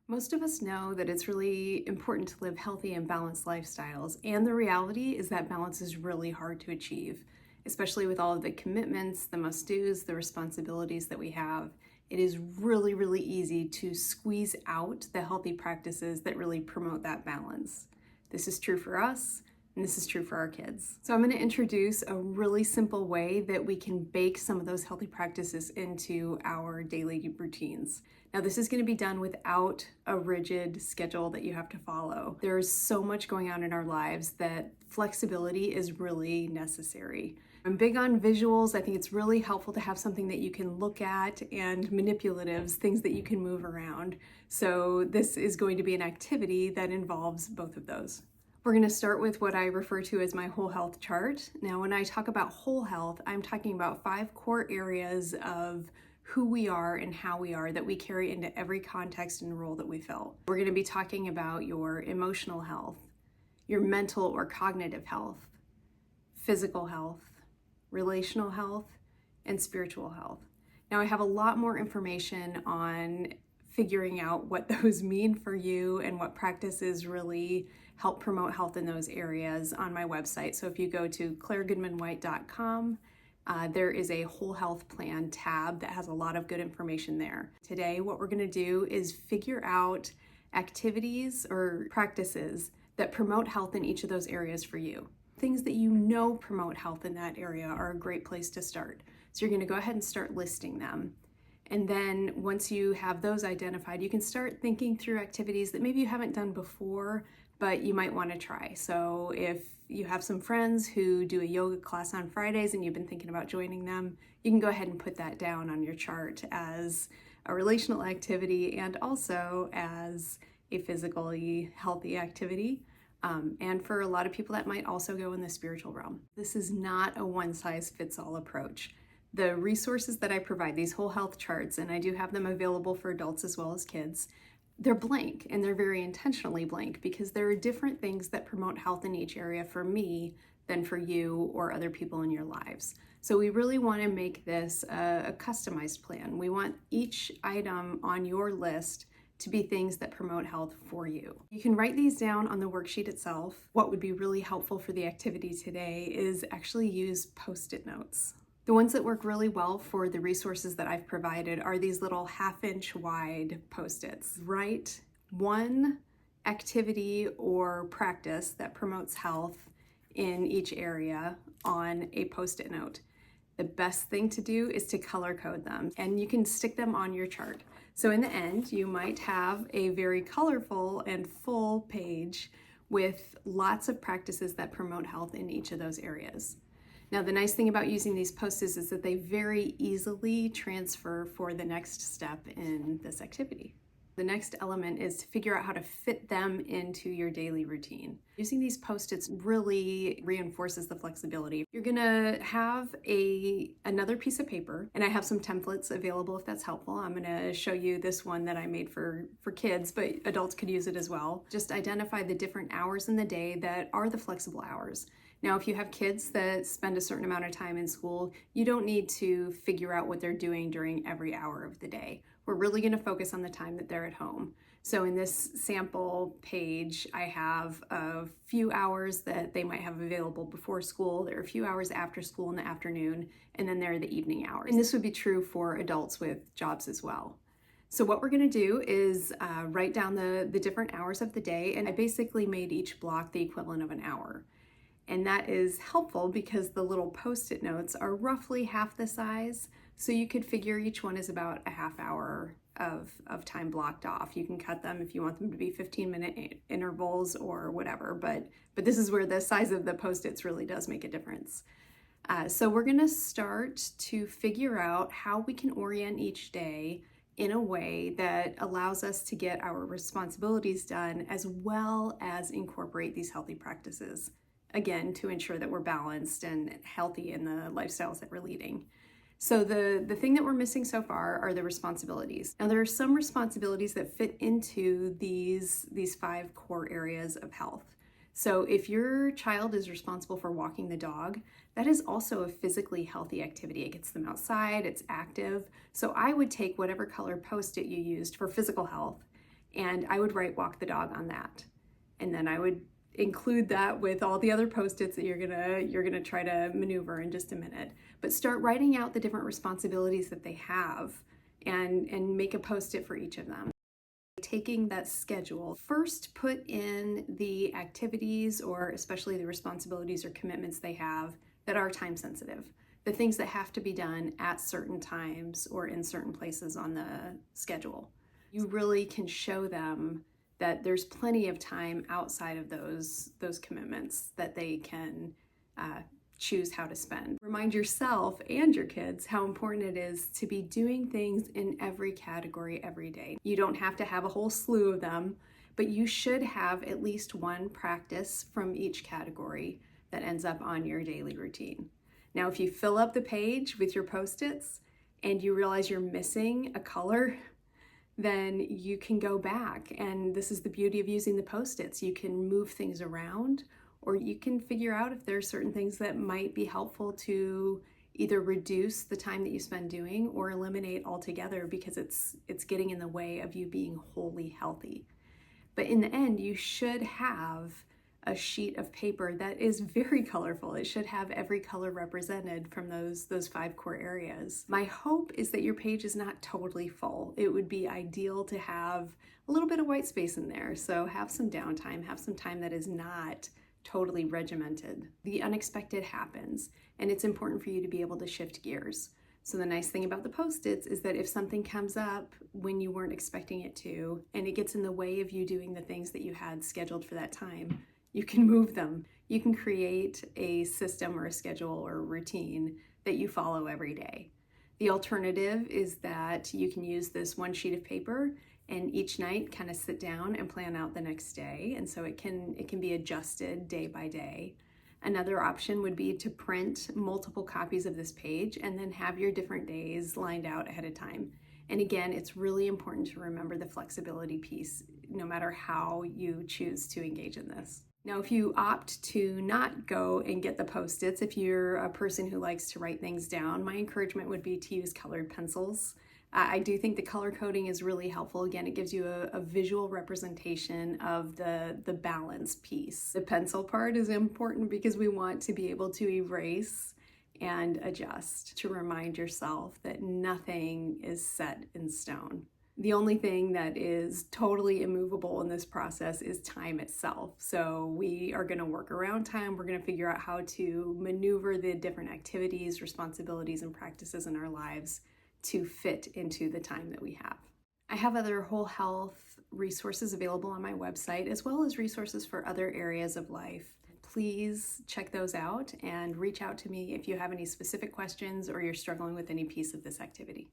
Most of us know that it's really important to live healthy and balanced lifestyles, and the reality is that balance is really hard to achieve, especially with all of the commitments, the must-dos, the responsibilities that we have. It is really, really easy to squeeze out the healthy practices that really promote that balance. This is true for us, and this is true for our kids. So I'm going to introduce a really simple way that we can bake some of those healthy practices into our daily routines. Now, this is going to be done without a rigid schedule that you have to follow. There's so much going on in our lives that flexibility is really necessary. I'm big on visuals. I think it's really helpful to have something that you can look at, and manipulatives, things that you can move around. So this is going to be an activity that involves both of those. We're going to start with what I refer to as my whole health chart. Now, when I talk about whole health, I'm talking about 5 core areas of who we are and how we are that we carry into every context and role that we fill. We're going to be talking about your emotional health, your mental or cognitive health, physical health, relational health, and spiritual health. Now, I have a lot more information on figuring out what those mean for you and what practices really help promote health in those areas on my website. So if you go to clairegoodmanwhite.com, there is a whole health plan tab that has a lot of good information there. Today, what we're going to do is figure out activities or practices that promote health in each of those areas for you. Things that you know promote health in that area are a great place to start. So you're going to go ahead and start listing them. And then once you have those identified, you can start thinking through activities that maybe you haven't done before, but you might want to try. So if you have some friends who do a yoga class on Fridays and you've been thinking about joining them, you can go ahead and put that down on your chart as a relational activity and also as a physically healthy activity. And for a lot of people, that might also go in the spiritual realm. This is not a one-size-fits-all approach. The resources that I provide, these whole health charts, and I do have them available for adults as well as kids, they're blank, and they're very intentionally blank because there are different things that promote health in each area for me than for you or other people in your lives. So we really want to make this a customized plan. We want each item on your list to be things that promote health for you. You can write these down on the worksheet itself. What would be really helpful for the activity today is actually use Post-it notes. The ones that work really well for the resources that I've provided are these little 1/2-inch wide Post-its. Write one activity or practice that promotes health in each area on a Post-it note. The best thing to do is to color code them, and you can stick them on your chart. So in the end, you might have a very colorful and full page with lots of practices that promote health in each of those areas. Now, the nice thing about using these Post-its is that they very easily transfer for the next step in this activity. The next element is to figure out how to fit them into your daily routine. Using these Post-its really reinforces the flexibility. You're gonna have another piece of paper, and I have some templates available if that's helpful. I'm gonna show you this one that I made for kids, but adults could use it as well. Just identify the different hours in the day that are the flexible hours. Now, if you have kids that spend a certain amount of time in school, you don't need to figure out what they're doing during every hour of the day. We're really going to focus on the time that they're at home. So in this sample page, I have a few hours that they might have available before school. There are a few hours after school in the afternoon, and then there are the evening hours. And this would be true for adults with jobs as well. So what we're going to do is write down the different hours of the day, and I basically made each block the equivalent of an hour. And that is helpful because the little Post-it notes are roughly half the size. So you could figure each one is about a half hour of time blocked off. You can cut them if you want them to be 15-minute intervals or whatever, but this is where the size of the Post-its really does make a difference. So we're gonna start to figure out how we can orient each day in a way that allows us to get our responsibilities done as well as incorporate these healthy practices. Again, to ensure that we're balanced and healthy in the lifestyles that we're leading. So the thing that we're missing so far are the responsibilities. Now, there are some responsibilities that fit into these 5 core areas of health. So if your child is responsible for walking the dog, that is also a physically healthy activity. It gets them outside, it's active. So I would take whatever color Post-it you used for physical health And I would write walk the dog on that. And then I would include that with all the other post-its that you're gonna try to maneuver in just a minute. But start writing out the different responsibilities that they have and make a post-it for each of them. Taking that schedule, first put in the activities or especially the responsibilities or commitments they have that are time sensitive. The things that have to be done at certain times or in certain places on the schedule. You really can show them that there's plenty of time outside of those commitments that they can choose how to spend. Remind yourself and your kids how important it is to be doing things in every category every day. You don't have to have a whole slew of them, but you should have at least one practice from each category that ends up on your daily routine. Now, if you fill up the page with your post-its and you realize you're missing a color, then you can go back. And this is the beauty of using the post-its. You can move things around, or you can figure out if there are certain things that might be helpful to either reduce the time that you spend doing or eliminate altogether because it's getting in the way of you being wholly healthy. But in the end, you should have a sheet of paper that is very colorful. It should have every color represented from those 5 core areas. My hope is that your page is not totally full. It would be ideal to have a little bit of white space in there. So have some downtime, have some time that is not totally regimented. The unexpected happens, and it's important for you to be able to shift gears. So the nice thing about the post-its is that if something comes up when you weren't expecting it to, and it gets in the way of you doing the things that you had scheduled for that time, you can move them. You can create a system or a schedule or a routine that you follow every day. The alternative is that you can use this one sheet of paper and each night kind of sit down and plan out the next day. And so it can be adjusted day by day. Another option would be to print multiple copies of this page and then have your different days lined out ahead of time. And again, it's really important to remember the flexibility piece, no matter how you choose to engage in this. Now, if you opt to not go and get the post-its, if you're a person who likes to write things down, my encouragement would be to use colored pencils. I do think the color coding is really helpful. Again, it gives you a visual representation of the balance piece. The pencil part is important because we want to be able to erase and adjust, to remind yourself that nothing is set in stone. The only thing that is totally immovable in this process is time itself. So we are going to work around time. We're going to figure out how to maneuver the different activities, responsibilities, and practices in our lives to fit into the time that we have. I have other whole health resources available on my website, as well as resources for other areas of life. Please check those out and reach out to me if you have any specific questions or you're struggling with any piece of this activity.